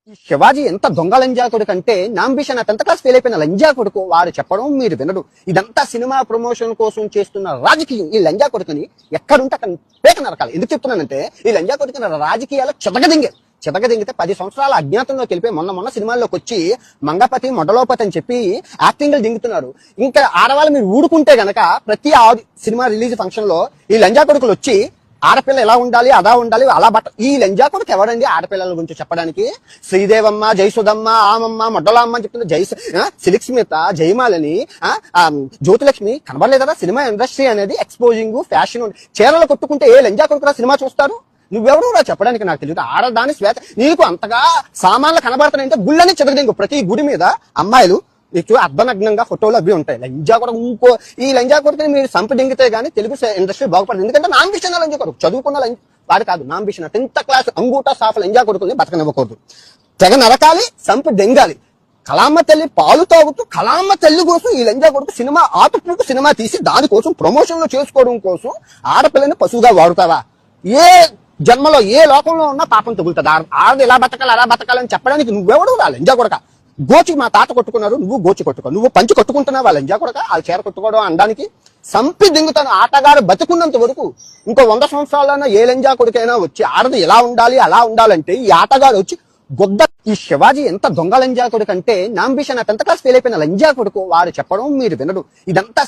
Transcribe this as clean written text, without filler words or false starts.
ఈ శివాజీ ఎంత దొంగ లంజా కొడుకు అంటే నాంబిషన్ 10th క్లాస్ ఫెయిల్ అయిపోయిన లంజా కొడుకు వాడు చెప్పడం మీరు వినడు. ఇదంతా సినిమా ప్రమోషన్ కోసం చేస్తున్న రాజకీయం. ఈ లంజా కొడుకుని ఎక్కడుంటే అక్కడ పేక నరకాలి. ఎందుకు చెప్తున్నానంటే ఈ లంజా కొడుకుని రాజకీయాలు చితగదింగితే 10 సంవత్సరాల అజ్ఞాతంలో తెలిపి మొన్న సినిమాల్లోకి వచ్చి మంగపతి మొడలోపతి అని చెప్పి యాక్టింగ్లు దింగుతున్నారు. ఇంకా ఆడవాళ్ళు మీరు ఊడుకుంటే గనక ప్రతి సినిమా రిలీజ్ ఫంక్షన్ లో ఈ లంజా కొడుకులు వచ్చి ఆడపిల్ల ఎలా ఉండాలి అలా ఉండాలి అలా ఈ లంజా కొడుకు ఎవరండి ఆడపిల్లల గురించి చెప్పడానికి? శ్రీదేవమ్మ, జయసుధమ్మ, ఆమమ్మ, మొడ్డలమ్మ అని చెప్తుంది. సిలిక్స్మిత, జయమాలని, జ్యోతిలక్ష్మి కనబడలేదా? సినిమా ఇండస్ట్రీ అనేది ఎక్స్పోజింగ్ ఫ్యాషన్ చీరలు కొట్టుకుంటే ఏ లంజా కొడుకురా సినిమా చూస్తారు? నువ్వెవరు రా చెప్పడానికి? నాకు తెలియదు. ఆడదాని శ్వేత నీకు అంతగా సామాన్లు కనబడుతున్నాయంటే గుళ్ళని చెదగదింగు. ప్రతి గుడి మీద అమ్మాయిలు మీకు అర్ధనగ్నంగా ఫోటోలు అవి ఉంటాయి. లంజా కొడుకు ఈ లంజా కొడుకుని మీరు సంపదింగితే గానీ తెలుగు ఇండస్ట్రీ బాగుపడదు. ఎందుకంటే నాంబిషన్ లంజా కొడుకు చదువుకున్న వాడు కాదు. నాంబిషన్ 10th క్లాస్ అంగూటా సాఫ్ లంజా కొడుకుని బతకనివ్వకూడదు. తెగ నరకాలి, సంపి దెంగాలి. కళామ్మ తల్లి పాలు తాగుతూ కళామ్మ తల్లి కోసం ఈ లంజా కొడుకు సినిమా ఆటుపుకు సినిమా తీసి దానికోసం ప్రమోషన్లు చేసుకోవడం కోసం ఆడపిల్లని పశువుగా వాడుతావా? ఏ జన్మలో ఏ లోకంలో ఉన్నా పాపం తగులుతుంది. ఆడది ఎలా బతకాలి అలా బతకాలని చెప్పడానికి నువ్వెవడు రా లంజా కొడక? గోచి మా తాత కొట్టుకున్నారు, నువ్వు గోచి కొట్టుకో. నువ్వు పంచి కొట్టుకుంటున్నావా లంజా కొడక? ఆ చీర కొట్టుకోవడం అనడానికి సంపి దింగుతాను. ఆటగాడు బతుకున్నంత వరకు ఇంకో 100 సంవత్సరాలైనా ఏ లంజా కొడుకైనా వచ్చి ఆడది ఎలా ఉండాలి అలా ఉండాలంటే ఈ ఆటగాడు వచ్చి గొద్ద. ఈ శివాజీ ఎంత దొంగ లంజా కొడుకు అంటే నాంబిషన్ 10th క్లాస్ ఫెయిల్ అయిపోయిన లంజా కొడుకు వాడు చెప్పడం మీరు వినడు. ఇదంతా